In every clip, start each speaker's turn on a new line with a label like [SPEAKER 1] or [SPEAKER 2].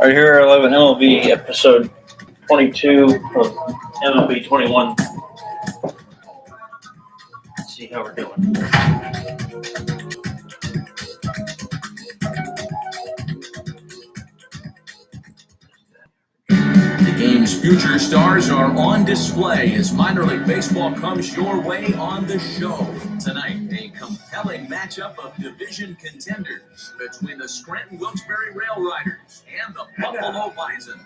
[SPEAKER 1] All right, here are 11 MLB episode 22 of MLB 21. Let's see how we're doing.
[SPEAKER 2] The game's future stars are on display as minor league baseball comes your way on the show. Tonight, a compelling matchup of division contenders between the Scranton Wilkes-Barre RailRiders and the Buffalo Bison.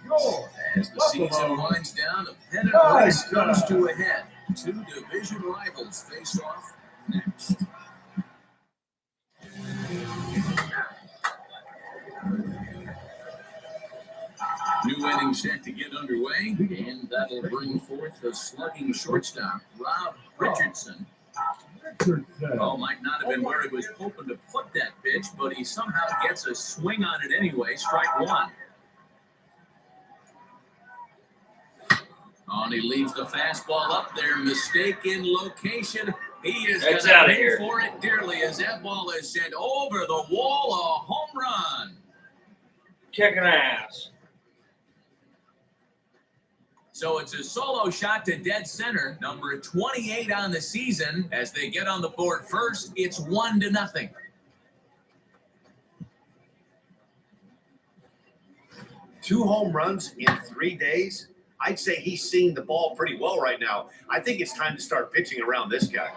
[SPEAKER 2] As the season winds down, a pennant race comes to a head. Two division rivals face off next. New inning set to get underway, and that'll bring forth the slugging shortstop, Rob Richardson. Oh, might not have been where he was hoping to put that pitch, but he somehow gets a swing on it anyway. Strike one. Oh, and he leaves the fastball up there. Mistaken location. He is going to pay for it dearly as that ball is sent over the wall. A home run.
[SPEAKER 1] Kicking ass.
[SPEAKER 2] So it's a solo shot to dead center, number 28 on the season. As they get on the board first, it's 1-0.
[SPEAKER 3] Two home runs in 3 days. I'd say he's seeing the ball pretty well right now. I think it's time to start pitching around this guy.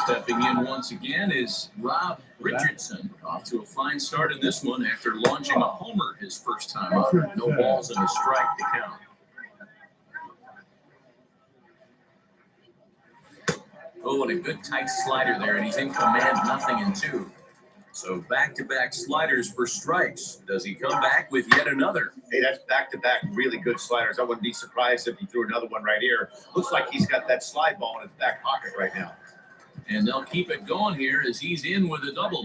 [SPEAKER 2] Stepping in once again is Rob Richardson, off to a fine start in this one after launching a homer his first time up. No balls and a strike to count. Oh, and a good tight slider there, and he's in command, 0-2. So back-to-back sliders for strikes. Does he come back with yet another?
[SPEAKER 3] Hey, that's back-to-back really good sliders. I wouldn't be surprised if he threw another one right here. Looks like he's got that slide ball in his back pocket right now.
[SPEAKER 2] And they'll keep it going here as he's in with a double.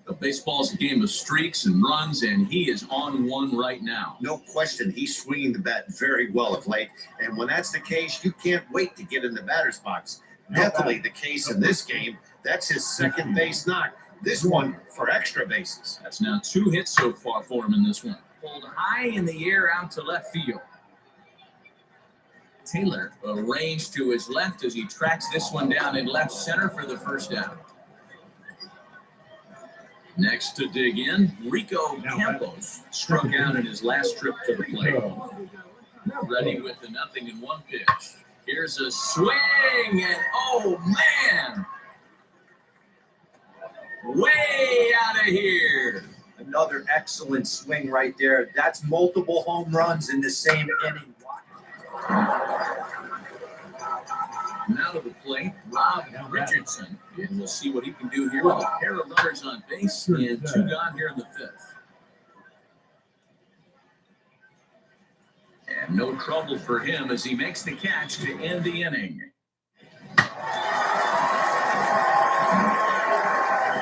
[SPEAKER 2] But baseball's a game of streaks and runs, and he is on one right now.
[SPEAKER 3] No question, he's swinging the bat very well of late. And when that's the case, you can't wait to get in the batter's box. Definitely the case in this game. That's his second base knock. This one for extra bases.
[SPEAKER 2] That's now 2 hits so far for him in this one. Pulled high in the air out to left field. Taylor arranged to his left as he tracks this one down in left center for the first down. Next to dig in, Rico Campos struck out in his last trip to the plate. Ready with the 0-1 pitch. Here's a swing, and oh man! Way out of here.
[SPEAKER 4] Another excellent swing right there. That's multiple home runs in the same inning.
[SPEAKER 2] Now to the plate, Rob Richardson. And we'll see what he can do here with a pair of runners on base and 2 gone here in the 5th. And no trouble for him as he makes the catch to end the inning.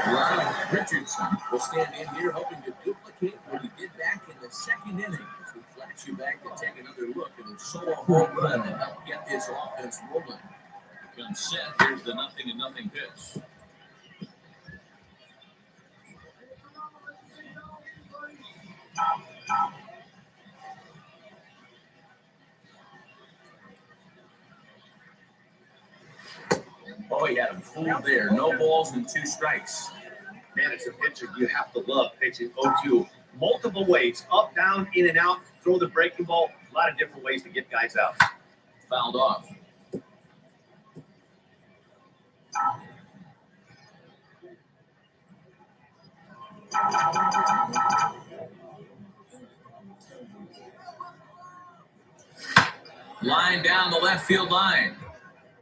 [SPEAKER 2] Rob Richardson will stand in here hoping to duplicate what he did back in the 2nd inning. As we flash you back to take another look at a solo home run and help get this offense rolling. Comes set. Here's the 0-0 pitch. Oh, he had him fooled there. No balls and 2 strikes.
[SPEAKER 3] Man, it's a pitcher you have to love pitching 0-2. Multiple ways, up, down, in and out, throw the breaking ball. A lot of different ways to get guys out.
[SPEAKER 2] Fouled off. Line down the left field line.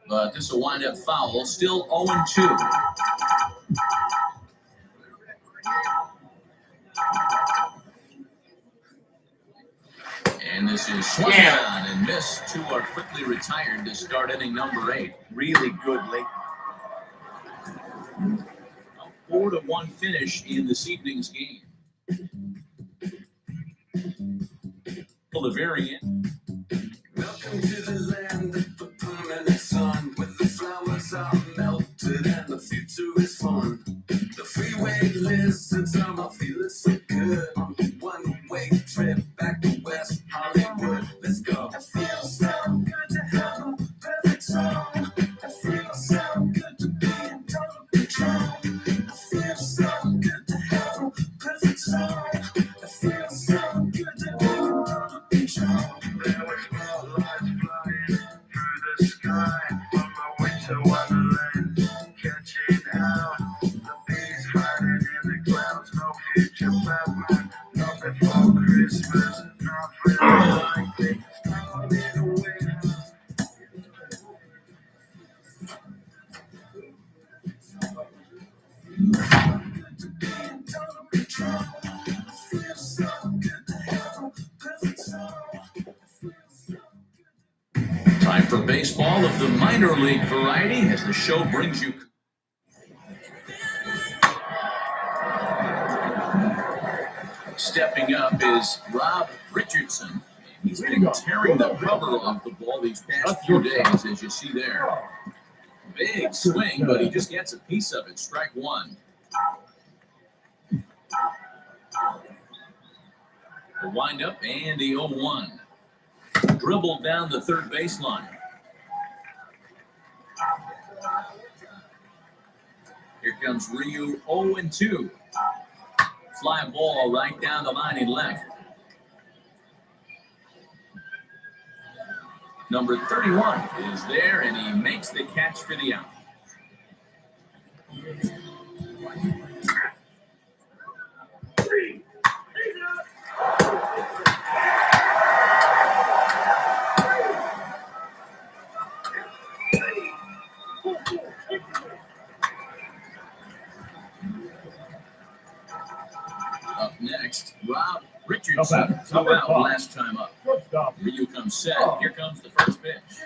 [SPEAKER 2] But this will wind up foul. Still 0-2. And this is swung on and missed. 2 are quickly retired to start inning number 8.
[SPEAKER 3] Really good late.
[SPEAKER 2] A 4-1 finish in this evening's game. The variant.
[SPEAKER 5] Welcome to the land of the permanent sun with the fly.
[SPEAKER 2] hours are melted and the future is fun. The freeway listens, I'm feeling so good. On a one-way trip back to West Hollywood. Let's go. I feel so good to have a perfect song. I feel so good to be in total control. I feel so good to have a perfect song. I feel so good to be in total control. There was spotlights flying through the sky on my way to Wonderland, catching out the bees hiding in the clouds. No future Batman, not before Christmas, not really like it. Not in a way. To be in total control. I feel so good to have a perfect song. Time for baseball of the minor league variety as the show brings you. Stepping up is Rob Richardson. He's been tearing the cover off the ball these past few days, as you see there. Big swing, but he just gets a piece of it. Strike one. The windup and the 0-1. Dribbled down the third baseline. Here comes Ryu 0-2. Fly ball right down the line in left. Number 31 is there, and he makes the catch for the out. Up next, Rob Richardson flew out last time up. Ryu comes set. Here comes the first pitch.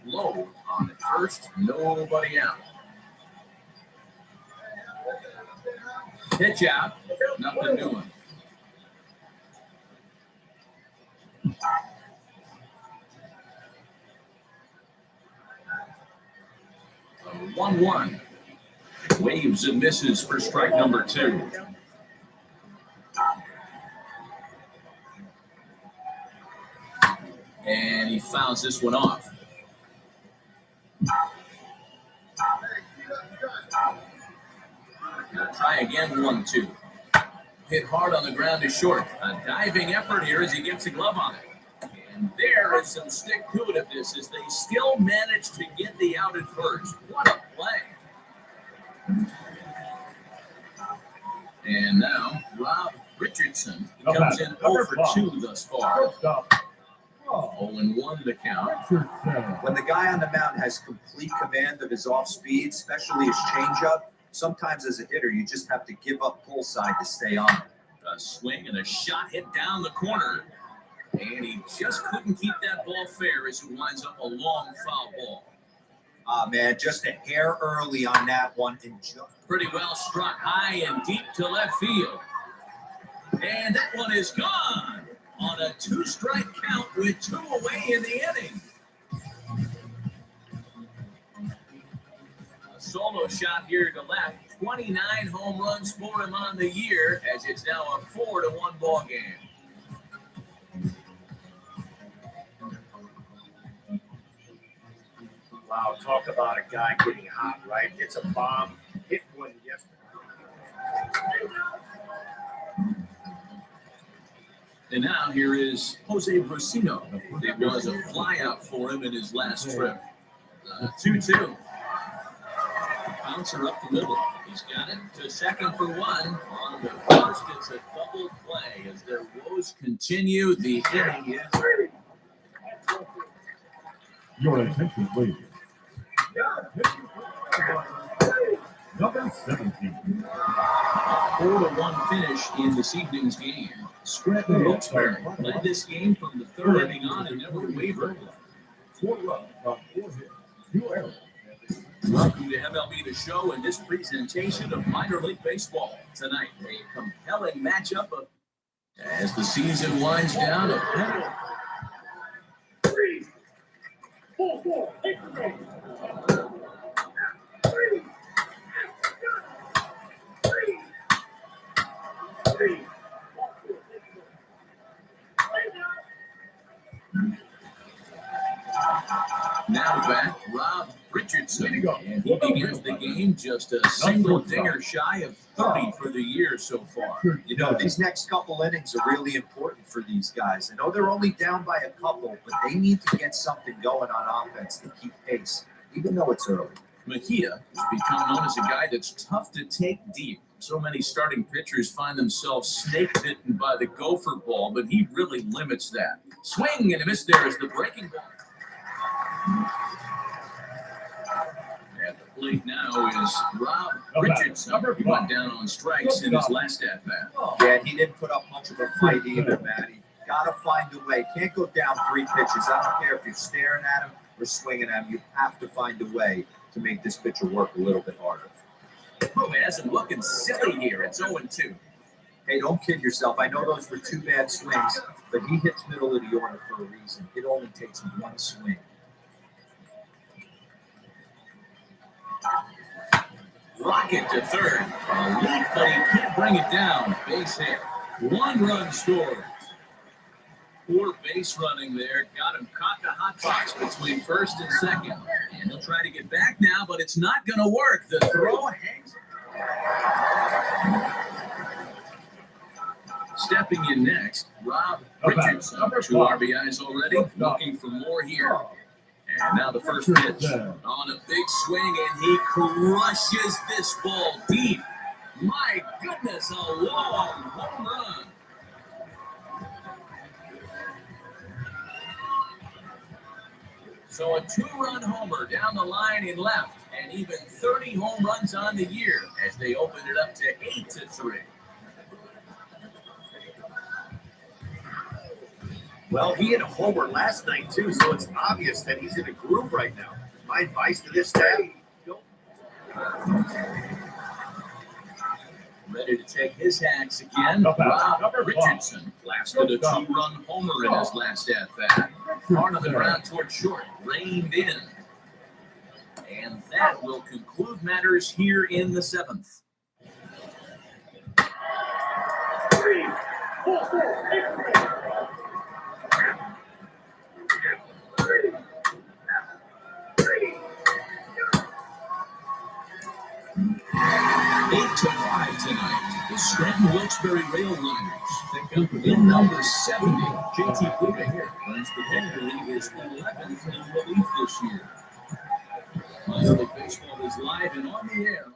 [SPEAKER 2] Low on at first, nobody out. Pitch out, nothing doing. A 1-1. Waves and misses for strike number 2. And he fouls this one off. Now try again, 1-2. Hit hard on the ground to short. A diving effort here as he gets a glove on it. And there is some stick to it of this as they still manage to get the out at first. What a play. And now, Rob Richardson comes in 0-2 thus far. 0-1 the count.
[SPEAKER 4] When the guy on the mound has complete command of his off speed, especially his changeup, sometimes as a hitter, you just have to give up pull side to stay on it.
[SPEAKER 2] A swing and a shot hit down the corner. And he just couldn't keep that ball fair as it winds up a long foul ball.
[SPEAKER 4] Man, just a hair early on that one.
[SPEAKER 2] Pretty well struck high and deep to left field. And that one is gone on a 2-strike count with 2 away in the inning. A solo shot here to left. 29 home runs for him on the year as it's now a 4-1 ball game.
[SPEAKER 5] Wow, talk about a guy getting hot, right? It's a bomb. Hit one yesterday.
[SPEAKER 2] And now here is Jose Brusino. It was a flyout for him in his last trip. 2-2. Bouncer up the middle. He's got it to second for 1. On the first, it's a double play as their woes continue. The inning is.
[SPEAKER 6] Your attention, please. Number 17.
[SPEAKER 2] A 4-1 finish in this evening's game. Scranton Wilkes-Barre led this game from the third inning on and never wavered.
[SPEAKER 6] 4 runs on 4 hits, 2 errors.
[SPEAKER 2] Welcome to MLB The Show and this presentation of minor league baseball. Tonight, a compelling matchup of as the season winds down. Now back, Rob Richardson. And he begins the game just a single dinger shy of 30 for the year so far.
[SPEAKER 4] You know, these next couple innings are really important for these guys. I know they're only down by a couple, but they need to get something going on offense to keep pace, even though it's early.
[SPEAKER 2] Mejia has become known as a guy that's tough to take deep. So many starting pitchers find themselves snake bitten by the gopher ball, but he really limits that. Swing and a miss there is the breaking ball. At the plate now is Rob Richardson. He went down on strikes in his last at-bat.
[SPEAKER 4] Yeah, he didn't put up much of a fight either, Matty. Gotta find a way. Can't go down 3 pitches. I don't care if you're staring at him or swinging at him. You have to find a way to make this pitcher work a little bit harder.
[SPEAKER 2] Gomez and looking silly here. It's 0-2.
[SPEAKER 4] Hey, don't kid yourself. I know those were 2 bad swings, but he hits middle of the order for a reason. It only takes 1 swing.
[SPEAKER 2] Rocket to third. A leap, but he can't bring it down. Base hit. 1 run scored. Poor base running there. Got him caught in the hot box between first and second. And he'll try to get back now, but it's not going to work. The throw hangs. Stepping in next, Rob Richardson. 2 RBIs already. Looking for more here. And now the first pitch on a big swing, and he crushes this ball deep. My goodness, a long home run. So a 2-run homer down the line in left, and even 30 home runs on the year as they open it up to 8-3.
[SPEAKER 3] Well, he hit a homer last night, too, so it's obvious that he's in a groove right now. My advice to this staff,
[SPEAKER 2] Ready to take his hacks again. Rob Richardson blasted a 2-run homer in his last at-bat. Hard on the ground toward short, reined in. And that will conclude matters here in the 7th. Eight to 5 tonight. The Scranton Wilkes-Barre RailRiders pick up win number 70. JT Blueberry runs the Denver League is 11th in relief this year. Minor League Baseball is live and on the air.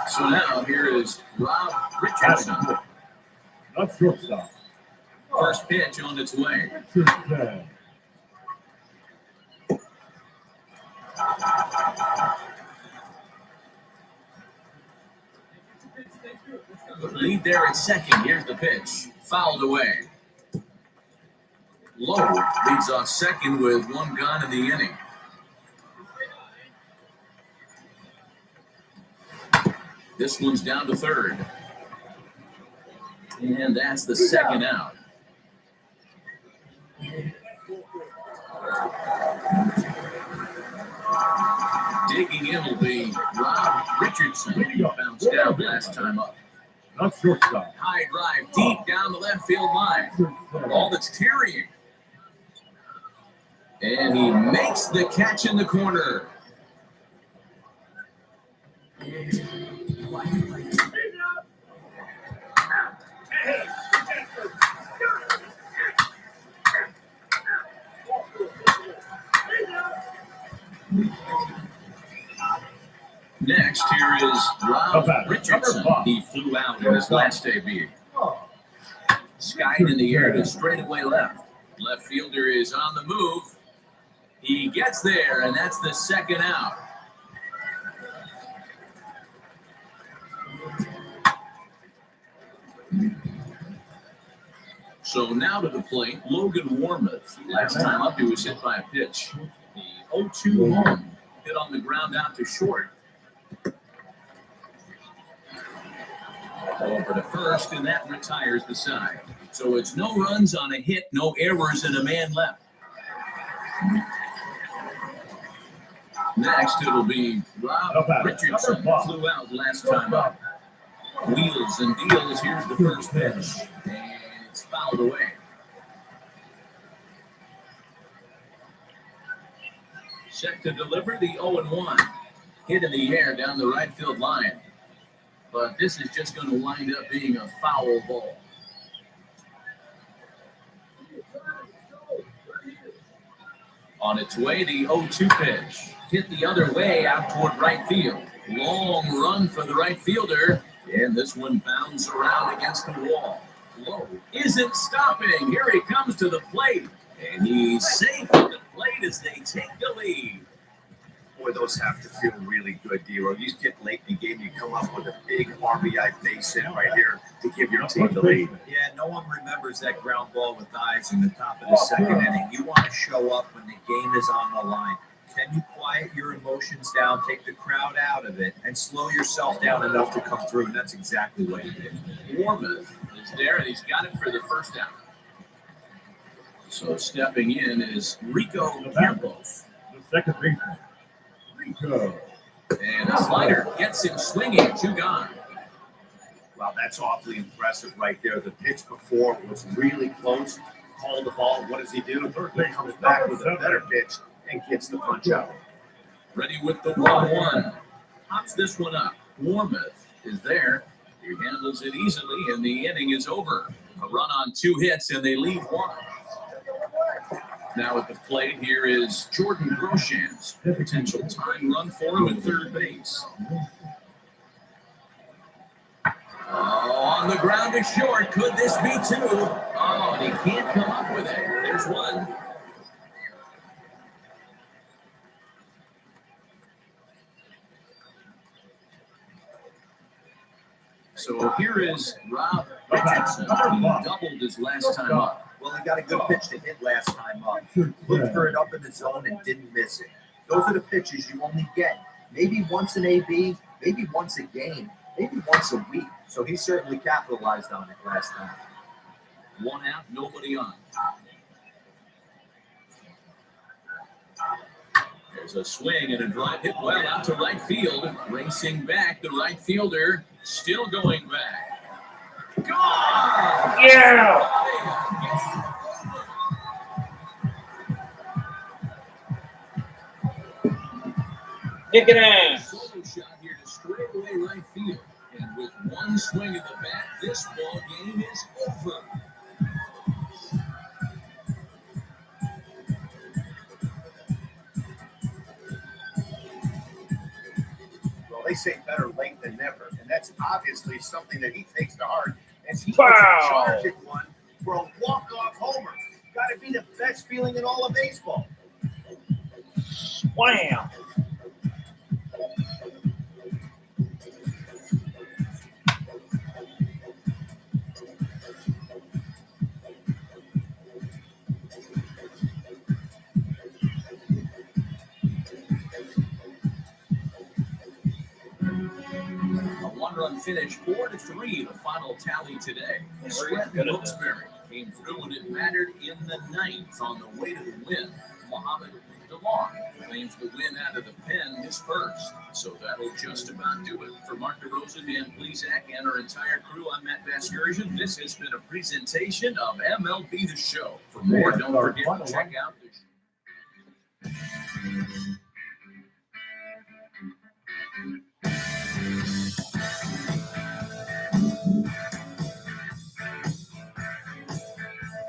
[SPEAKER 2] So now here is Rob Richardson.
[SPEAKER 6] Not shortstop.
[SPEAKER 2] First pitch on its way. Lead there at second. Here's the pitch. Fouled away. Lowe leads off second with 1 gone in the inning. This one's down to third. And that's the second out. Digging in will be Rob Richardson. He bounced down last time up.
[SPEAKER 6] Not shortstop.
[SPEAKER 2] High drive deep down the left field line. Ball that's carrying. And he makes the catch in the corner. Next, here is Rob Richardson. He flew out in his last debut. Skied in the air to straightaway left. Left fielder is on the move. He gets there, and that's the second out. So now to the plate, Logan Warmoth. Last time up, he was hit by a pitch. The 0-2 home hit on the ground out to short. Over to first, and that retires the side. So it's no runs on a hit, no errors, and a man left. Next, it'll be Rob Richardson, who flew out last time up. Wheels and deals. Here's the first pitch, and it's fouled away. Set to deliver the 0-1. Hit in the air down the right field line. But this is just going to wind up being a foul ball. On its way, the 0-2 pitch. Hit the other way out toward right field. Long run for the right fielder. And this one bounds around against the wall. Lowe isn't stopping. Here he comes to the plate. And he's safe at the plate as they take the lead.
[SPEAKER 4] Boy, those have to feel really good, D-Roy. You get late in the game, you come up with a big RBI base hit right here to give your team the lead. Yeah, no one remembers that ground ball with eyes in the top of the second inning. You want to show up when the game is on the line. Can you quiet your emotions down, take the crowd out of it, and slow yourself down enough to come through? And that's exactly what he did.
[SPEAKER 2] Warmuth is there, and he's got it for the first out. So stepping in is Rico Campos.
[SPEAKER 6] The second baseman. Rico.
[SPEAKER 2] And a slider gets him swinging, 2 gone.
[SPEAKER 4] Wow, that's awfully impressive right there. The pitch before was really close. Called the ball. What does he do? He comes back with a better pitch and gets the punch out.
[SPEAKER 2] Ready with the 1-1. Pops this one up. Warmuth is there. He handles it easily, and the inning is over. A run on 2 hits, and they leave 1. Now at the plate, here is Jordan Groshans. Potential time run for him at third base. On the ground is short. Could this be 2? Oh, and he can't come up with it. There's 1. So here is Rob Richardson. He doubled his last time up.
[SPEAKER 4] Well, he got a good pitch to hit last time up. Looked for it up in the zone and didn't miss it. Those are the pitches you only get maybe once an AB, maybe once a game, maybe once a week. So he certainly capitalized on it last time.
[SPEAKER 2] 1 out, nobody on. There's a swing and a drive hit well out to right field. Racing back, the right fielder still going back. Gone!
[SPEAKER 1] Yeah! Kick it in.
[SPEAKER 2] Solo shot here to straightaway right field. And with 1 swing of the bat, this ball game is over.
[SPEAKER 3] Well, they say better late than never, and that's obviously something that he takes to heart as he puts a charge at one for a walk-off homer. Got to be the best feeling in all of baseball.
[SPEAKER 1] Wham!
[SPEAKER 2] A 1-run finish, 4-3, the final tally today. Scranton Wilkes-Barre came through when it mattered in the 9th on the way to the win. Mohamed DeLong claims the win out of the pen, his first. So that'll just about do it. For Mark DeRosa, Dan Plesac, and our entire crew, I'm Matt Vasgersian. This has been a presentation of MLB The Show. For more, don't forget to check out the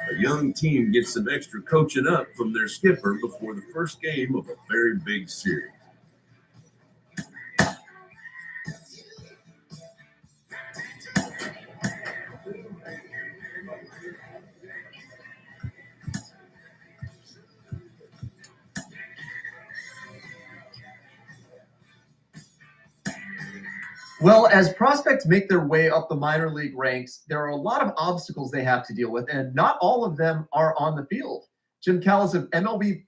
[SPEAKER 7] A young team gets some extra coaching up from their skipper before the first game of a very big series.
[SPEAKER 8] Well, as prospects make their way up the minor league ranks, there are a lot of obstacles they have to deal with, and not all of them are on the field. Jim Callis of MLB.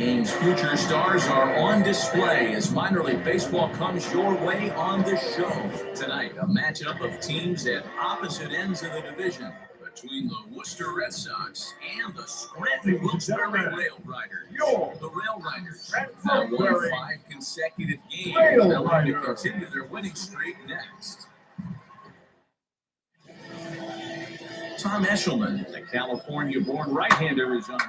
[SPEAKER 2] Game's future stars are on display as minor league baseball comes your way on the show. Tonight, a matchup of teams at opposite ends of the division between the Worcester Red Sox and the Scranton Wilkes-Barre RailRiders. The RailRiders now won 5 consecutive games. They'll look to continue their winning streak next. Tom Eshelman, the California-born right-hander, is on.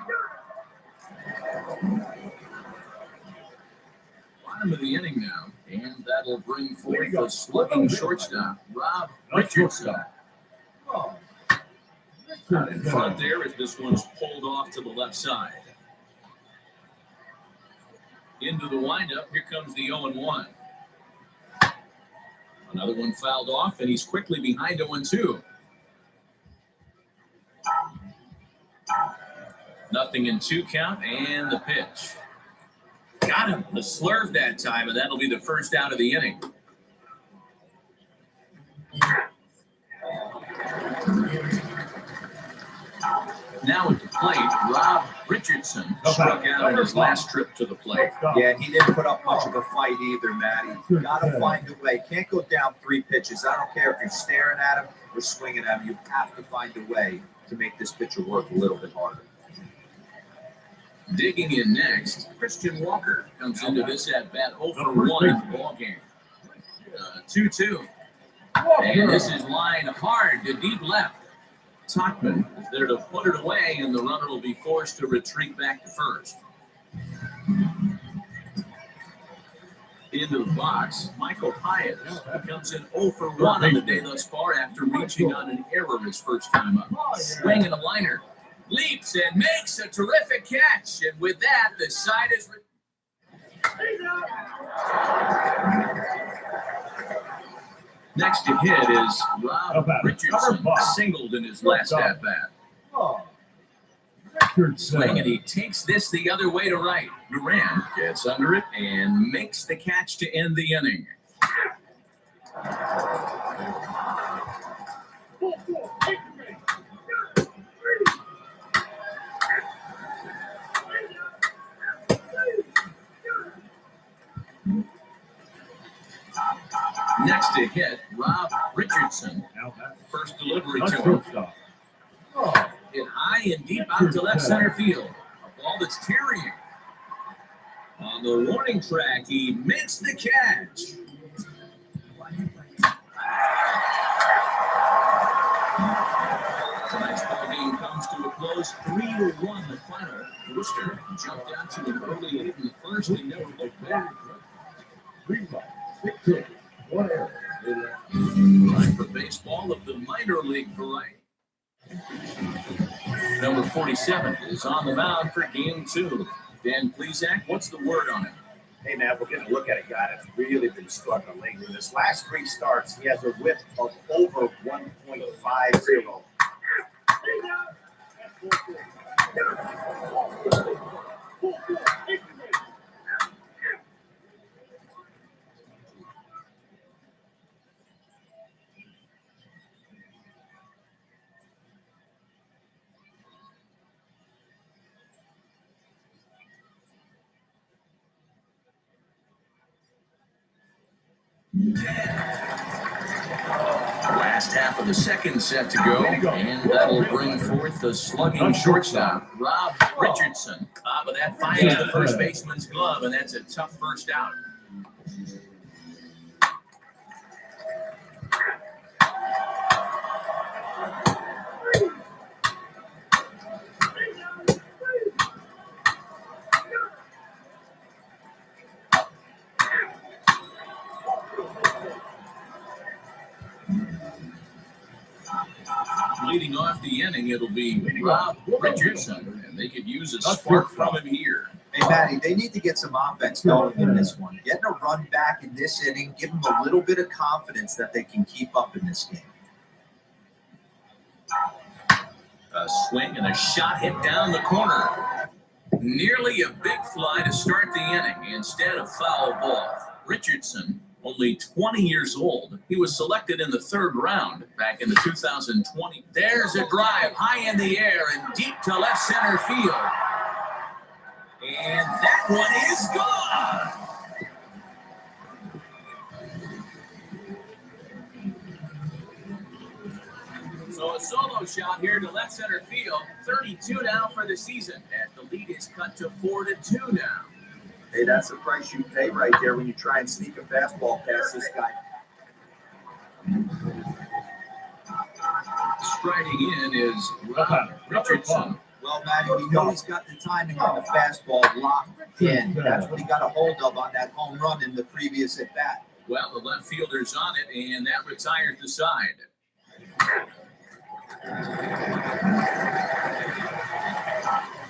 [SPEAKER 2] Bottom of the inning now, and that'll bring forth the slugging shortstop, Rob Richardson. Out in front there as this one's pulled off to the left side. Into the windup, here comes the 0-1. Another one fouled off, and he's quickly behind 0-2. Nothing in 2 count, and the pitch. Got him. The slurve that time, and that'll be the first out of the inning. Now at the plate, Rob Richardson struck out on his last trip to the plate.
[SPEAKER 4] Yeah, he didn't put up much of a fight either, Matty. You gotta find a way. Can't go down 3 pitches. I don't care if you're staring at him or swinging at him. You have to find a way to make this pitcher work a little bit harder.
[SPEAKER 2] Digging in next, Christian Walker comes into this at-bat 0-for-1 in the ballgame. 2-2. And this is line hard to deep left. Tachman is there to put it away, and the runner will be forced to retreat back to first. Into the box, Michael Hyatt comes in 0-for-1 on the day thus far after reaching on an error his first time up. Swing and a liner. Leaps and makes a terrific catch. And with that, the side is... Next to hit is Rob Richardson, singled in his last at-bat. Swing, and he takes this the other way to right. Duran gets under it and makes the catch to end the inning. Next to hit, Rob Richardson. First delivery to him. Hit high and deep out to left center field. A ball that's carrying. On the warning track, he makes the catch. Tonight's ball game comes to a close, 3-1 the final. Worcester jumped out to an early lead in the first and never looked back. Time for baseball of the minor league variety. Number 47 is on the mound for game 2. Dan Plesac, what's the word on it?
[SPEAKER 5] Hey, man, we're getting a look at a guy that's really been struggling lately. In his last 3 starts, he has a whip of over 1.50.
[SPEAKER 2] Last half of the second set to go, and that'll bring forth the slugging shortstop, Rob Richardson. But that finds the first baseman's glove, and that's a tough first out. Leading off the inning, it'll be Rob Richardson, and they could use a spark from him here.
[SPEAKER 4] Hey, Matty, they need to get some offense going in this one. Getting a run back in this inning, give them a little bit of confidence that they can keep up in this game.
[SPEAKER 2] A swing and a shot hit down the corner. Nearly a big fly to start the inning instead of foul ball. Richardson, only 20 years old. He was selected in the 3rd round back in the 2020. There's a drive high in the air and deep to left center field. And that one is gone. So a solo shot here to left center field. 32 now for the season. And the lead is cut to 4-2 now.
[SPEAKER 4] Hey, that's the price you pay right there when you try and sneak a fastball past this guy.
[SPEAKER 2] Striding in is Rob Richardson.
[SPEAKER 4] Well, Matty, we know he's got the timing on the fastball locked in. That's what he got a hold of on that home run in the previous at bat.
[SPEAKER 2] Well, the left fielder's on it, and that retired the side.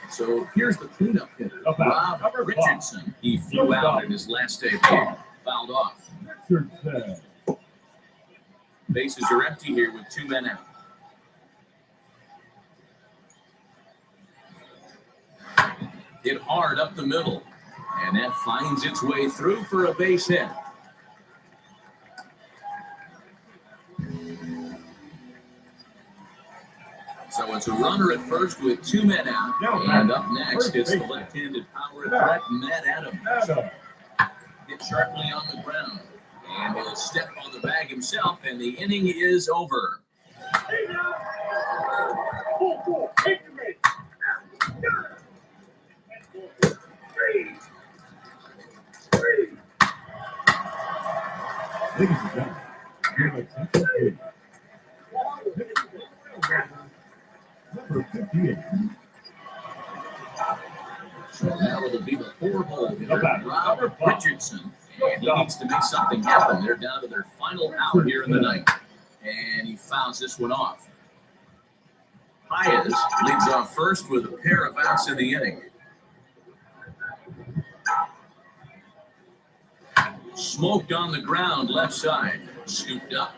[SPEAKER 2] So here's the cleanup hitter, Rob Richardson. He flew out in his last day here, fouled off. Bases are empty here with 2 men out. Hit hard up the middle, and that finds its way through for a base hit. So it's a runner at first with 2 men out, and up next is the left-handed power threat, Matt Adams. Hit sharply on the ground, and he'll step on the bag himself, and the inning is over.
[SPEAKER 6] Ladies and gentlemen, your attention please. Number 58.
[SPEAKER 2] So now it'll be the 4-hole hitter, Rob Richardson. And he needs to make something happen. They're down to their final out here in the ninth. And he fouls this one off. Paez leads off first with a pair of outs in the inning. Smoked on the ground, left side. Scooped up.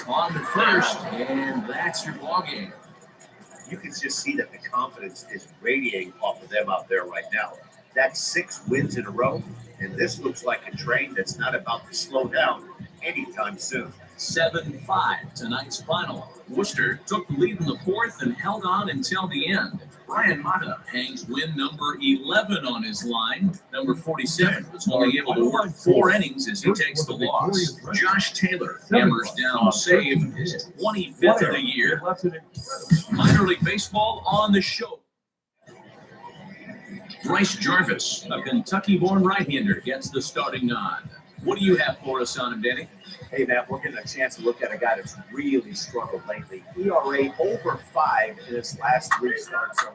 [SPEAKER 2] On to first, and that's your ball game.
[SPEAKER 5] You can just see that the confidence is radiating off of them out there right now. That's 6 wins in a row, and this looks like a train that's not about to slow down anytime soon.
[SPEAKER 2] 7-5 tonight's final. Worcester took the lead in the 4th and held on until the end. Brian Mata hangs win number 11 on his line. Number 47 was only able to work 4 innings as he takes the loss. Josh Taylor hammers down save his 25th of the year. Minor League Baseball on the show. Bryce Jarvis, a Kentucky-born right-hander, gets the starting nod. What do you have for us on him, Danny?
[SPEAKER 5] Hey, Matt, we're getting a chance to look at a guy that's really struggled lately. ERA over 5 in his last 3 starts.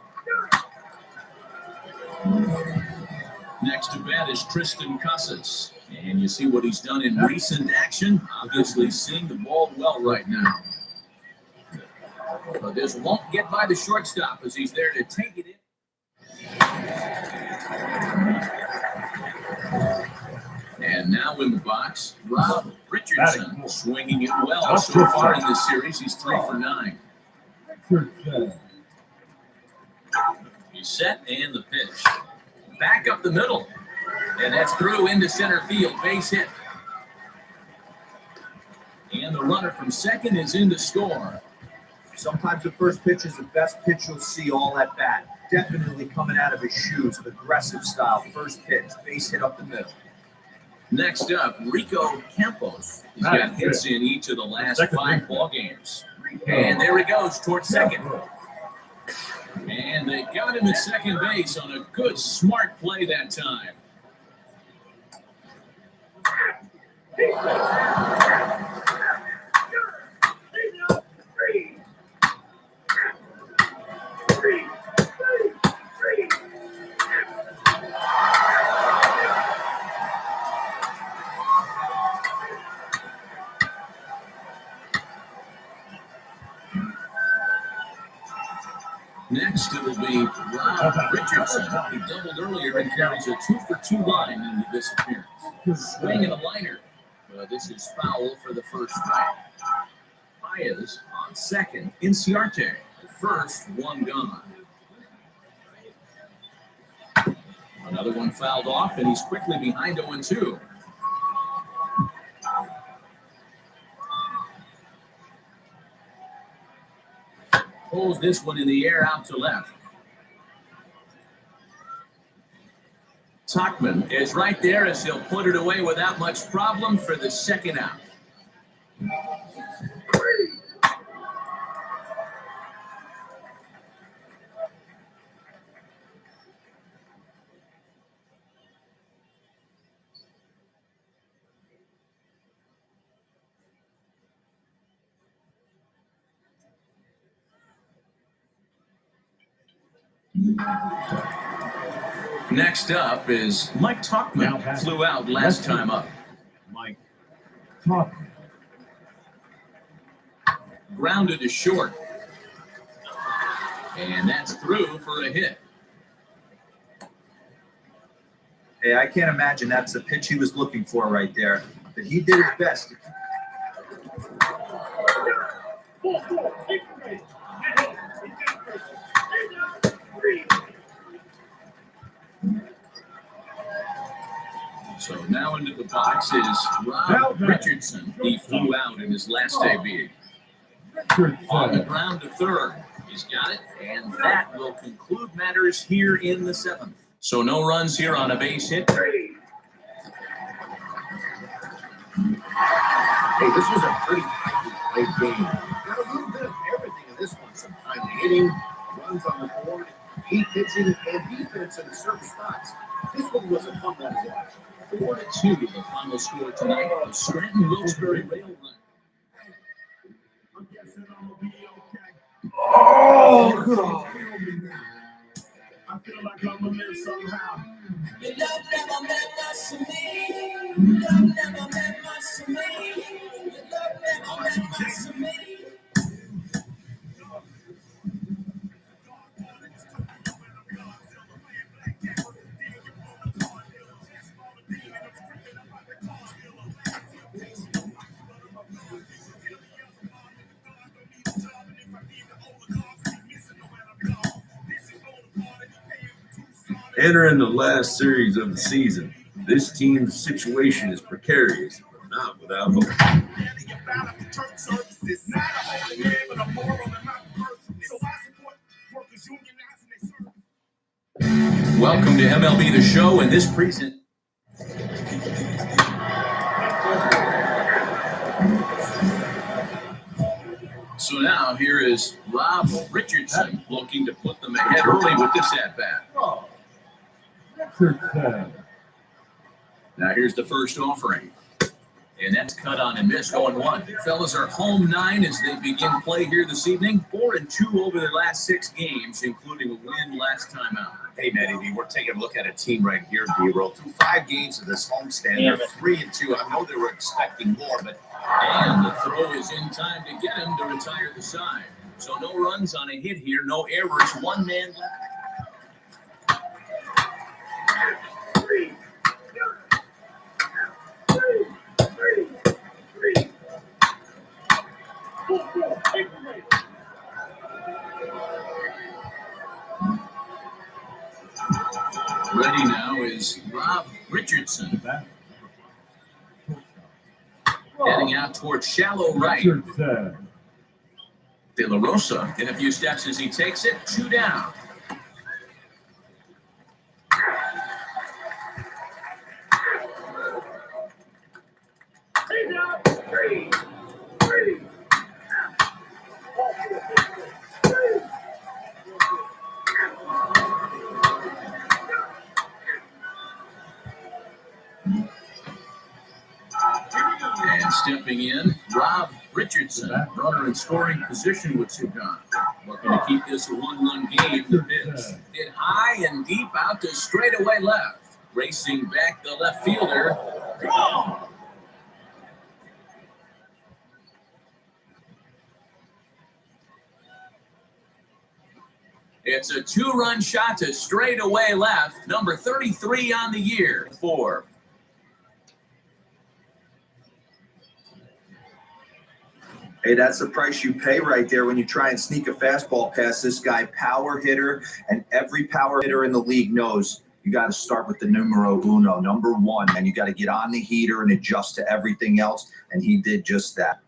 [SPEAKER 2] Next to bat is Tristan Casas. And you see what he's done in recent action. Obviously seeing the ball well right now. But this won't get by the shortstop as he's there to take it in. And now in the box, Rob Richardson swinging it well so far in this series. He's 3 for 9. He's set and the pitch. Back up the middle. And that's through into center field. Base hit. And the runner from second is in to score.
[SPEAKER 4] Sometimes the first pitch is the best pitch you'll see all at bat. Definitely coming out of his shoes, aggressive style. First pitch, base hit up the middle.
[SPEAKER 2] Next up, Rico Campos. He's got hits in each of the last 5 ball games. And there he goes towards second. And they got him at second base on a good, smart play that time. Next, it'll be Rob Richardson. He doubled earlier and carries a 2-for-2 line into this appearance. Swing and a liner. This is foul for the first strike. Paez on second. Inciarte, first, 1 gone. Another one fouled off, and he's quickly behind 0-2. Pulls this one in the air out to left. Tuckman is right there as he'll put it away without much problem for the second out. Next up is Mike Tuckman. Flew out last time up.
[SPEAKER 6] Mike Tuckman.
[SPEAKER 2] Grounded to short. And that's through for a hit.
[SPEAKER 4] Hey, I can't imagine that's the pitch he was looking for right there. But he did his best.
[SPEAKER 2] So now into the box is Rob Richardson. He flew out in his last debut. On the ground to third. He's got it, and that will conclude matters here in the seventh. So no runs here on a base hit.
[SPEAKER 3] Hey, this was a pretty tightly played game. Got a little bit of everything in this one. Some time hitting, runs on the board, deep pitching, and defense in certain spots. This one was a fun one to watch.
[SPEAKER 2] 4-2, the final score tonight. The Scranton-Wilkes-Barre RailRiders.
[SPEAKER 6] I'm guessing I'm gonna be okay.
[SPEAKER 1] Oh, God.
[SPEAKER 6] I feel like I'm gonna live somehow.
[SPEAKER 9] Your love never meant much to me. Love never meant much to me. Your love never meant much to me.
[SPEAKER 7] Entering the last series of the season, this team's situation is precarious, but not without hope.
[SPEAKER 2] Welcome to MLB The Show, and this present. So now here is Rob Richardson looking to put them ahead early with this at-bat. Now here's the first offering. And that's cut on and missed, 0-1. Fellas are home 9 as they begin play here this evening. 4-2 over their last 6 games, including a win last time out.
[SPEAKER 3] Hey, Matty, we're taking a look at a team right here, B-Roll. Through 5 games of this homestand, they're 3-2. I know they were expecting more, but...
[SPEAKER 2] And the throw is in time to get him to retire the side. So no runs on a hit here, no errors, 1 man left. Ready now is Rob Richardson. Heading out towards shallow right. De La Rosa in a few steps as he takes it. 2 down. And stepping in, Rob Richardson, runner in scoring position with Sugan. Looking to keep this a 1-run game. The pitch hit high and deep out to straightaway left. Racing back the left fielder. Gone. It's a 2-run shot to straightaway left. Number 33 on the year. 4.
[SPEAKER 4] Hey, that's the price you pay right there when you try and sneak a fastball past this guy. Power hitter, and every power hitter in the league knows you got to start with the numero uno, number 1, and you got to get on the heater and adjust to everything else, and he did just that.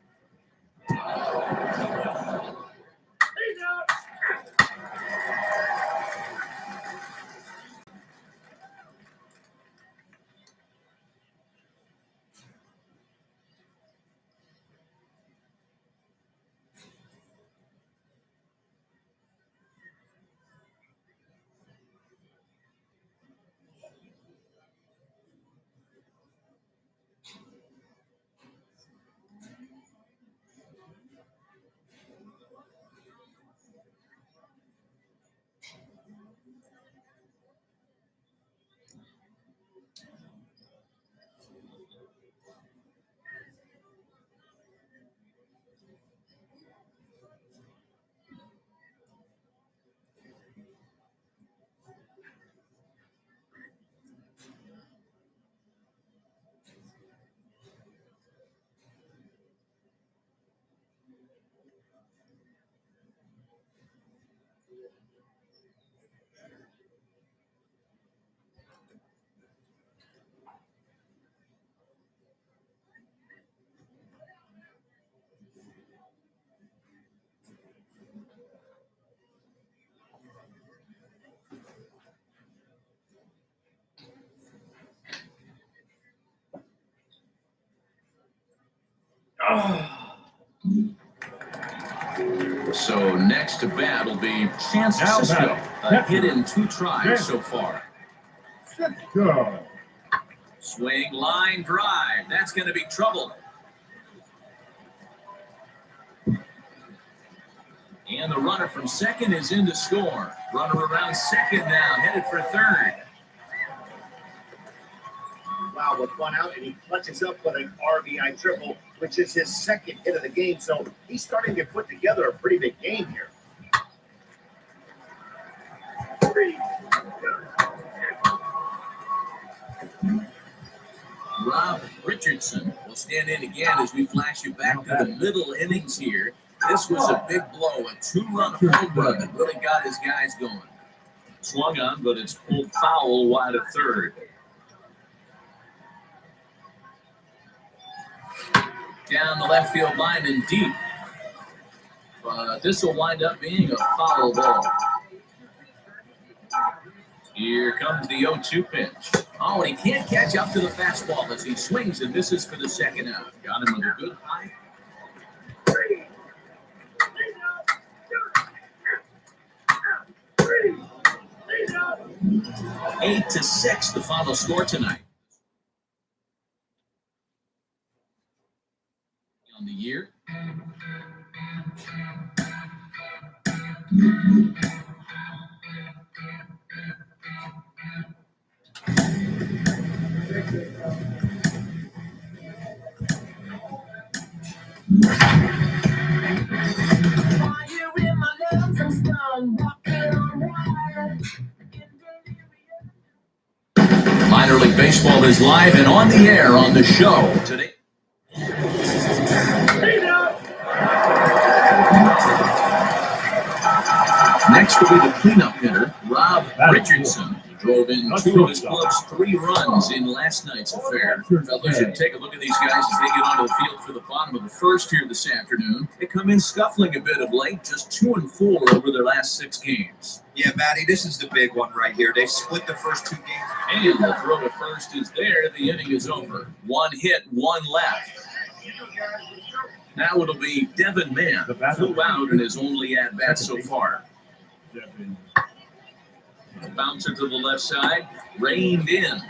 [SPEAKER 2] So next to bat will be Chance
[SPEAKER 6] Now
[SPEAKER 2] Cisco.
[SPEAKER 6] batting,
[SPEAKER 2] A hit in 2 tries
[SPEAKER 6] Chance.
[SPEAKER 2] so far.
[SPEAKER 6] Good.
[SPEAKER 2] Swing, line, drive. That's going to be trouble. And the runner from second is in to score. Runner around second now, headed for third.
[SPEAKER 5] Wow, with one out, and he clutches up with an RBI triple, which is his second hit of the game. So he's starting to put together a pretty big game here.
[SPEAKER 2] Rob Richardson will stand in again as we flash you back to the middle innings here. This was a big blow, a 2-run home run that really got his guys going. Swung on, but it's pulled foul wide of third. Down the left field line and deep. But this will wind up being a foul ball. Here comes the 0-2 pitch. Oh, and he can't catch up to the fastball as he swings and misses for the second out. Got him with a good high. 8-6, the final score tonight. On the year. Minor League Baseball is live and on the air on the show today. Next will be the cleanup hitter, Rob Richardson. Drove in 2 of his club's 3 runs in last night's affair. Fellas, you take a look at these guys as they get onto the field for the bottom of the first here this afternoon. They come in scuffling a bit of late, just 2-4 over their last 6 games.
[SPEAKER 4] Yeah, Matty, this is the big one right here. They split the first 2 games.
[SPEAKER 2] And the throw to first is there. The inning is over. 1 hit, 1 left. Now it'll be Devin Mann, flew out in his only at-bat so far. Bouncer to the left side, reined in.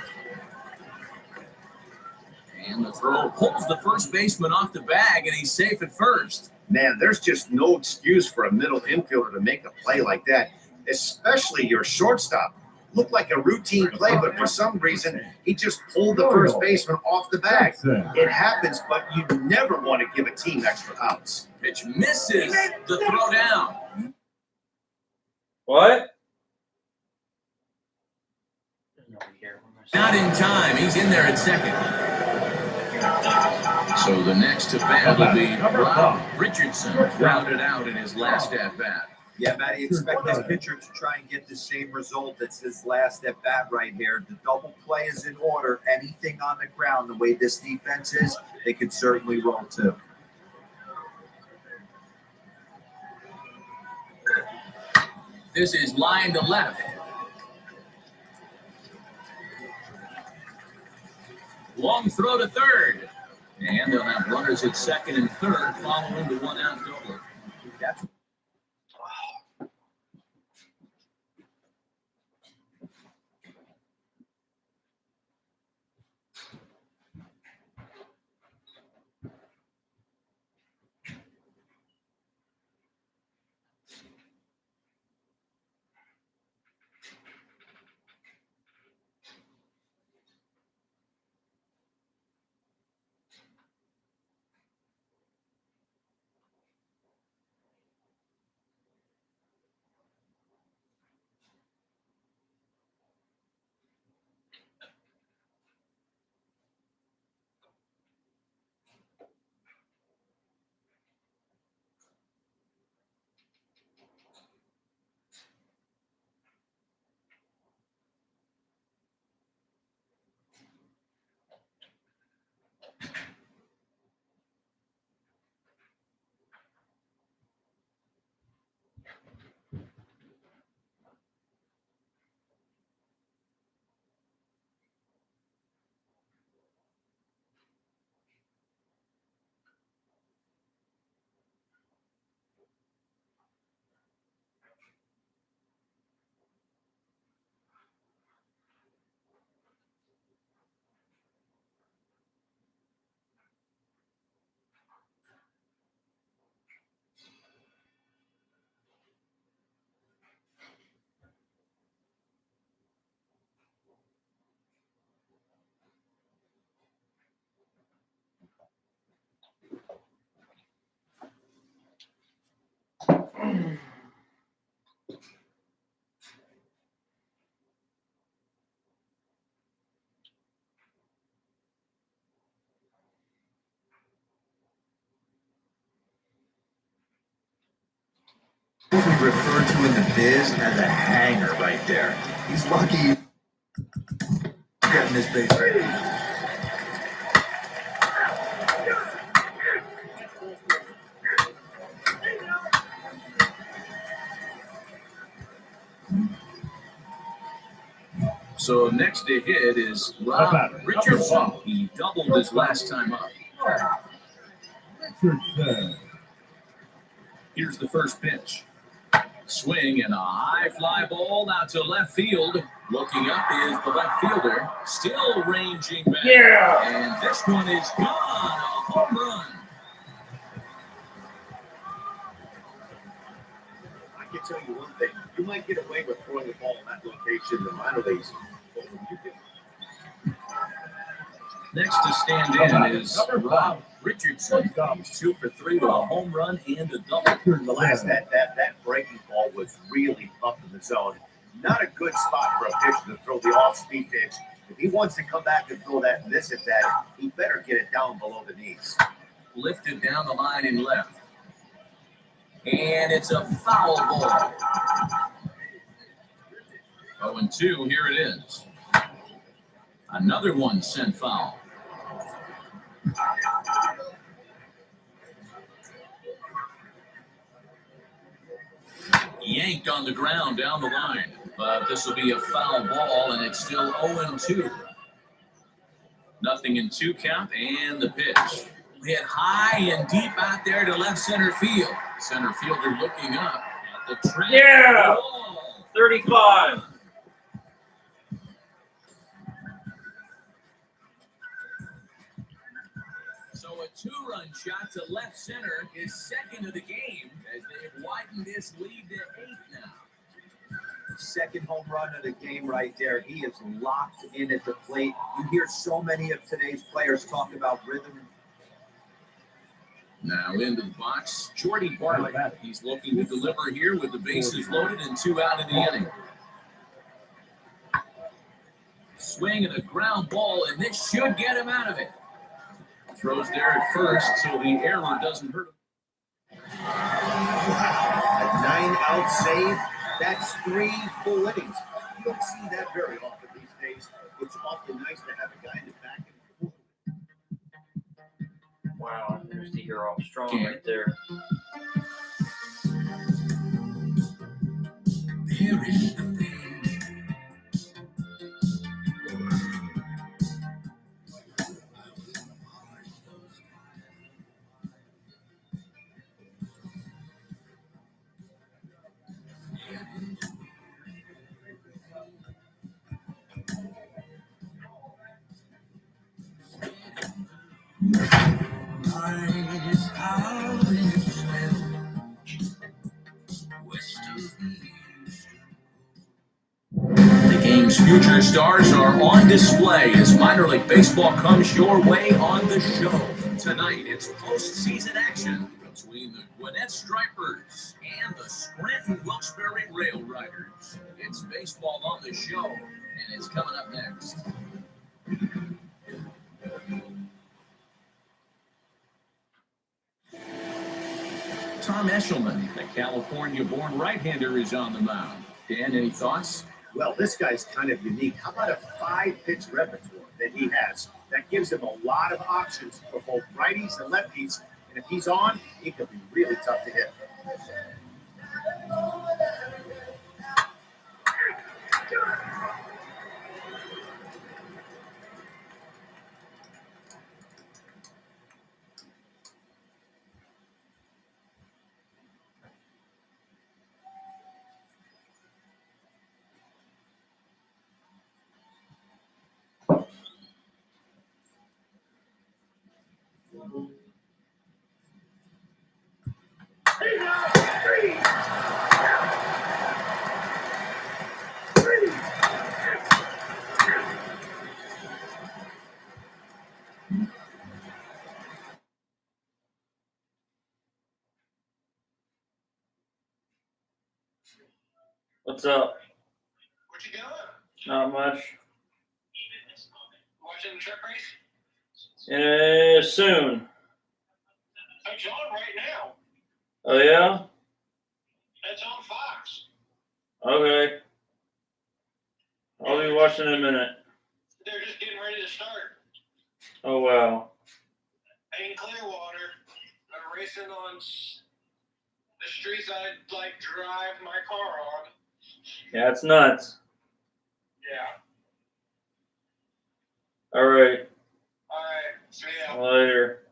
[SPEAKER 2] And the throw pulls the first baseman off the bag, and he's safe at first.
[SPEAKER 5] Man, there's just no excuse for a middle infielder to make a play like that, especially your shortstop. Looked like a routine play, but for some reason, he just pulled the first baseman off the bag. It happens, but you never want to give a team extra outs.
[SPEAKER 2] Pitch misses the throw down.
[SPEAKER 1] What?
[SPEAKER 2] Not in time. He's in there at second. So the next to bat will be Rob Richardson, grounded out in his last at-bat.
[SPEAKER 4] Yeah, Matty, expect this pitcher to try and get the same result. That's his last at-bat right here. The double play is in order. Anything on the ground, the way this defense is, they could certainly roll too.
[SPEAKER 2] This is line to left. Long throw to third. And they'll have runners at second and third following the 1-out double. That's
[SPEAKER 4] What we refer to in the biz as a hanger right there. He's lucky getting this base right.
[SPEAKER 2] So next to hit is Rob Richardson. He doubled his last time up. Here's the first pitch. Swing and a high fly ball out to left field. Looking up is the left fielder, still ranging back.
[SPEAKER 1] Yeah.
[SPEAKER 2] And this one is gone. A home run.
[SPEAKER 5] I can tell you one thing. You might get away with throwing the ball in that location in the minor leagues. But when you get
[SPEAKER 2] Next to stand in is Rob Richardson. He's 2 for 3 with a home run and a double.
[SPEAKER 5] the last that breaking ball was really up in the zone. Not a good spot for a pitcher to throw the off-speed pitch. If he wants to come back and throw that and this at that, he better get it down below the knees.
[SPEAKER 2] Lifted down the line and left. And it's a foul ball. 0-2, here it is. Another one sent foul. Yanked on the ground down the line. But this will be a foul ball, and it's still 0-2. Nothing in 2 count, and the pitch. Hit high and deep out there to left center field. Center fielder looking up at the track.
[SPEAKER 1] Yeah.
[SPEAKER 2] Ball.
[SPEAKER 1] 35.
[SPEAKER 2] So a 2-run shot to left center is second of the game as they've widened this lead to 8 now.
[SPEAKER 4] Second home run of the game right there. He is locked in at the plate. You hear so many of today's players talk about rhythm.
[SPEAKER 2] Now into the box, Jordy Bartlett. He's looking to deliver here with the bases loaded and 2 out in the inning. Swing and a ground ball, and this should get him out of it. Throws there at first, so the error doesn't hurt him.
[SPEAKER 5] A 9-out save. That's 3 full innings. You don't see that very often these days. It's awfully nice to have a guy in the back.
[SPEAKER 1] Wow, there's the hero strong right there.
[SPEAKER 2] The game's future stars are on display as minor league baseball comes your way on the show. Tonight, it's postseason action between the Gwinnett Stripers and the Scranton Wilkes-Barre RailRiders. It's baseball on the show, and it's coming up next. Tom Eshelman, the California-born right-hander, is on the mound. Dan, any thoughts?
[SPEAKER 5] Well, this guy's kind of unique. How about a 5-pitch repertoire that he has? That gives him a lot of options for both righties and lefties. And if he's on, he could be really tough to hit.
[SPEAKER 1] What's up?
[SPEAKER 10] What you doing?
[SPEAKER 1] Not much.
[SPEAKER 10] Watching the truck race?
[SPEAKER 1] Soon.
[SPEAKER 10] It's on right now.
[SPEAKER 1] Oh yeah?
[SPEAKER 10] It's
[SPEAKER 1] Okay. I'll be watching in a minute.
[SPEAKER 10] They're just getting ready to start.
[SPEAKER 1] Oh, wow.
[SPEAKER 10] In Clearwater, they're racing on the streets I like drive my car on.
[SPEAKER 1] Yeah, it's nuts.
[SPEAKER 10] Yeah.
[SPEAKER 1] All right.
[SPEAKER 10] All right. See ya.
[SPEAKER 1] Later.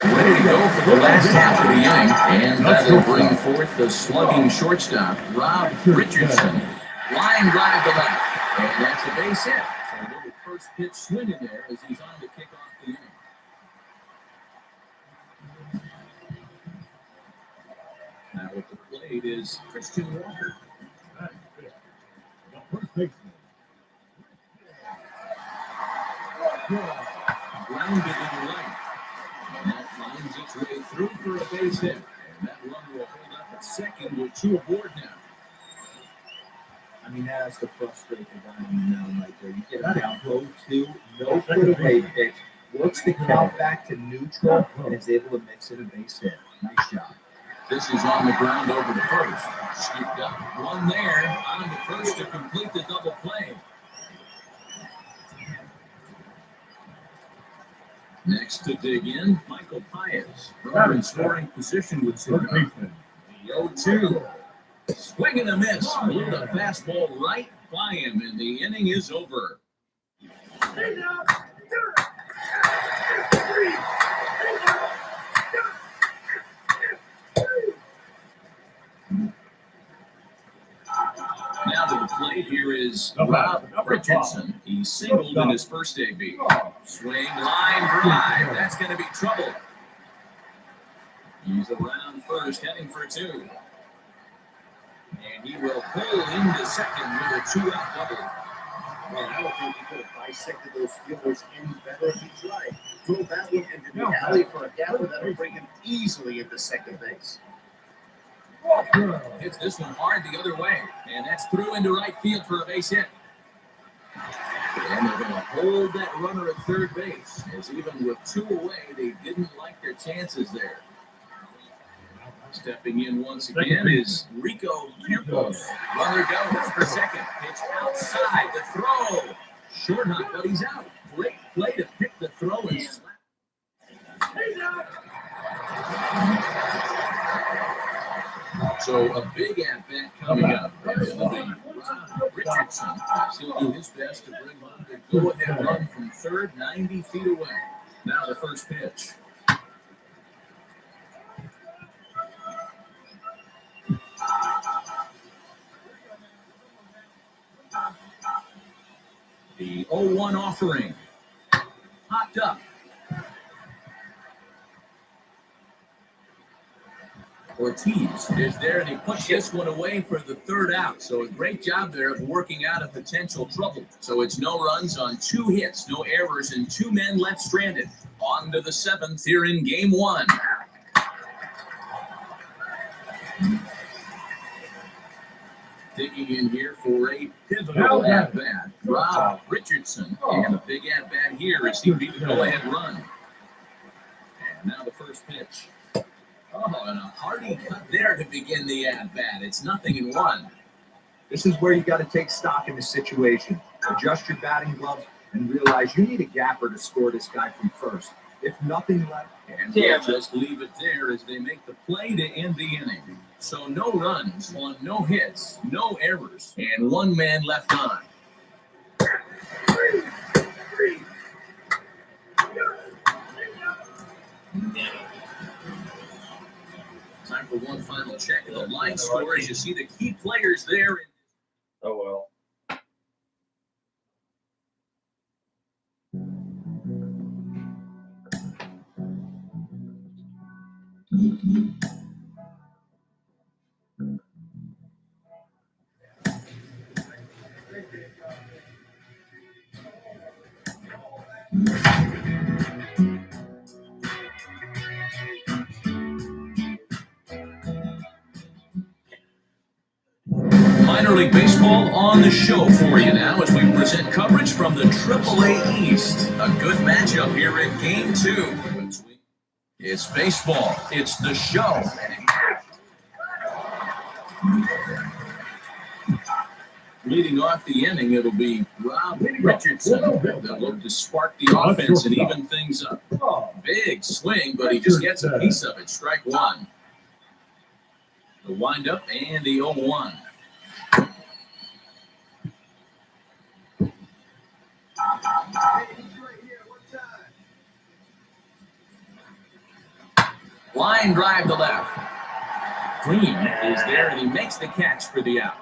[SPEAKER 2] Ready to go for the last half of the inning, and that'll bring forth the slugging shortstop, Rob Richardson. Line drive to left, and that's a base hit. So a little first pitch swing in there as he's on to kick off the inning. Now at the plate is Christian Walker. Grounded to the right. And that finds its way through for a base hit. And that runner will hold up at second with two aboard now.
[SPEAKER 4] I mean, that's the frustrating guy on the mound right there. You get him down 0-2, no put away pitch, works the count back to neutral, and is able to mix in a base hit. Nice job.
[SPEAKER 2] This is on the ground over to first. Scooped up. One there on to first to complete the double play. Next to dig in, Michael Pius. Runner in scoring position with Cigar. The 0-2. Swing and a miss. Blew the fastball right by him, and the inning is over. Now to the plate, here is Rob Richardson. He singled in his first AB. Swing, line drive. That's going to be trouble. He's around first, heading for two. And he will pull into second with a two-out double.
[SPEAKER 5] Well, I don't think he could have dissected those fielders any better if he tried. Throw that one into the alley for a gapper that'll bring him easily into second base.
[SPEAKER 2] Hits this one hard the other way. And that's through into right field for a base hit. And they're going to hold that runner at third base, as even with two away, they didn't like their chances there. Stepping in once again is Rico Campos. Runner goes for second. Pitch outside. The throw. Short hop, but he's out. Great play to pick the throw and slap. So a big at-bat coming up. It'll be Rob Richardson. He'll do his best to bring home the go-ahead run from third, 90 feet away. Now the first pitch. The 0-1 offering. Popped up. Ortiz is there, and he puts this one away for the third out. So a great job there of working out a potential trouble. So it's no runs on 2 hits, no errors, and 2 men left stranded. On to the 7th here in game 1. Digging in here for a pivotal at-bat, Rob Richardson. And a big at-bat here as he beat the go-ahead run. And now the first pitch. Oh, and a hearty cut there to begin the at-bat. It's 0-1.
[SPEAKER 4] This is where you got to take stock in the situation. Adjust your batting gloves and realize you need a gapper to score this guy from first. If nothing left.
[SPEAKER 2] And we'll just leave it there as they make the play to end the inning. So no runs on no hits, no errors, and 1 man left on. Time for one final check of the line score as you see the key players there.
[SPEAKER 1] Oh, well.
[SPEAKER 2] Minor League Baseball on the show for you now as we present coverage from the AAA East. A good matchup here in Game 2. It's baseball. It's the show. Leading off the inning, it'll be Rob Richardson. They'll look to spark the offense and even things up. Big swing, but he just gets a piece of it. Strike one. The windup and the 0-1. Line drive to left. Green is there, and he makes the catch for the out.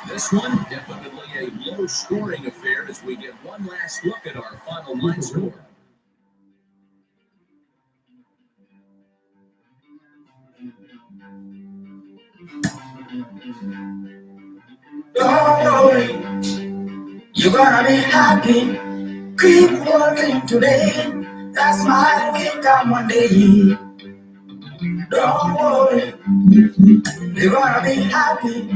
[SPEAKER 2] This one, definitely a low-scoring affair as we get one last look at our final line score.
[SPEAKER 9] Don't worry, you're gonna be happy. Keep working today. That smile will come one day. Don't worry, you're gonna be happy.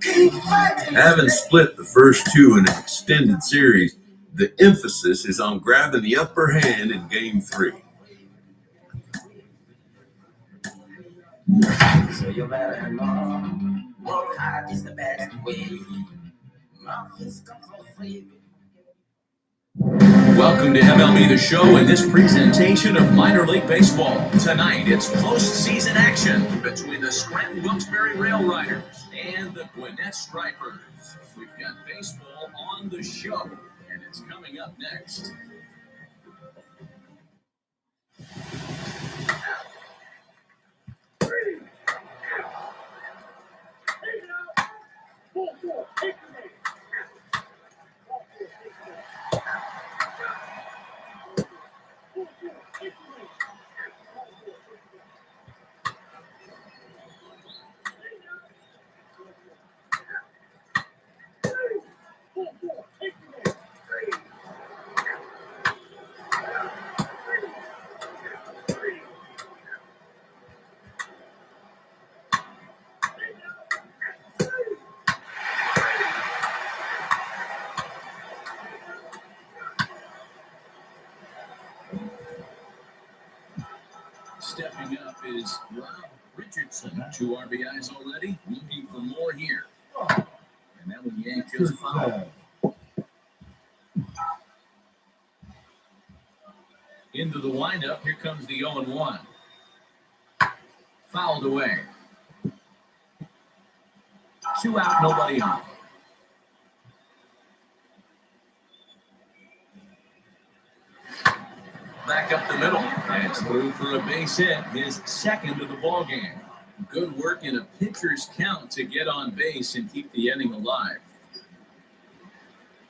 [SPEAKER 9] Keep fighting.
[SPEAKER 7] Having split the first two in an extended series, the emphasis is on grabbing the upper hand in Game 3.
[SPEAKER 9] So you better know, work hard is the best way. Nothing's come for free.
[SPEAKER 2] Welcome to MLB The Show and this presentation of Minor League Baseball. Tonight, it's postseason action between the Scranton Wilkes-Barre RailRiders and the Gwinnett Stripers. We've got baseball on the show, and it's coming up next. Stepping up is Rob Richardson. 2 RBIs already, looking for more here. And that one yanked his foul. Into the windup, here comes the 0-1. Fouled away. 2 out, nobody on. Back up the middle, and it's through for a base hit, his second of the ball game. Good work in a pitcher's count to get on base and keep the inning alive.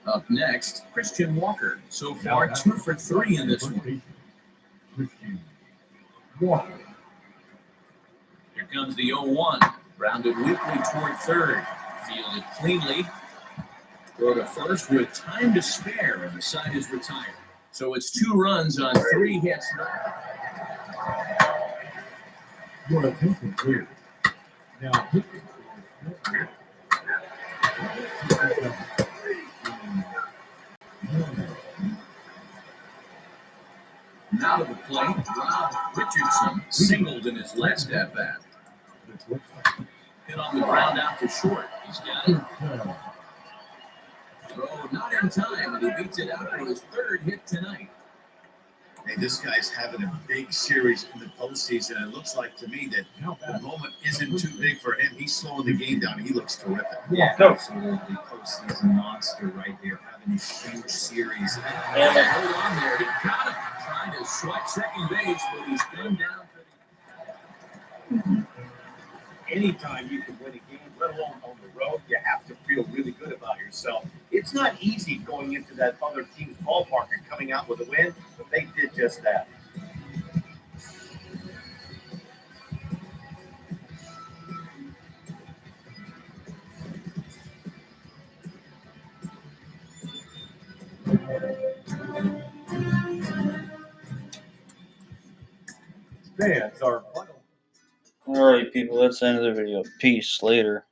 [SPEAKER 2] Up next, Christian Walker. So far, 2 for 3 in this one. Here comes the 0-1. Grounded weakly toward third. Fielded cleanly. Throw to first with time to spare, and the side is retired. So it's 2 runs on 3 hits.
[SPEAKER 6] Your attention, please. Now,
[SPEAKER 2] Now to the plate, Rob Richardson singled in his last at bat. Hit on the ground out to short. He's got it. Throw not in time, and he beats it out for his third hit tonight.
[SPEAKER 3] Hey, this guy's having a big series in the postseason. It looks like to me that the moment isn't too big for him. He's slowing the game down. He looks terrific.
[SPEAKER 4] Yeah,
[SPEAKER 1] Go.
[SPEAKER 4] absolutely. Postseason monster right here, having a huge series.
[SPEAKER 1] And
[SPEAKER 2] Hold on there. He got him. Trying to swipe second base, but he's gone down for the.
[SPEAKER 5] Anytime you can win a game, let alone on the road, you have to feel really good about yourself. It's not easy going into that other team's ballpark and coming out with a win, but they did just that.
[SPEAKER 6] fans are final.
[SPEAKER 1] all right, people, that's the end of the video. Peace. Later.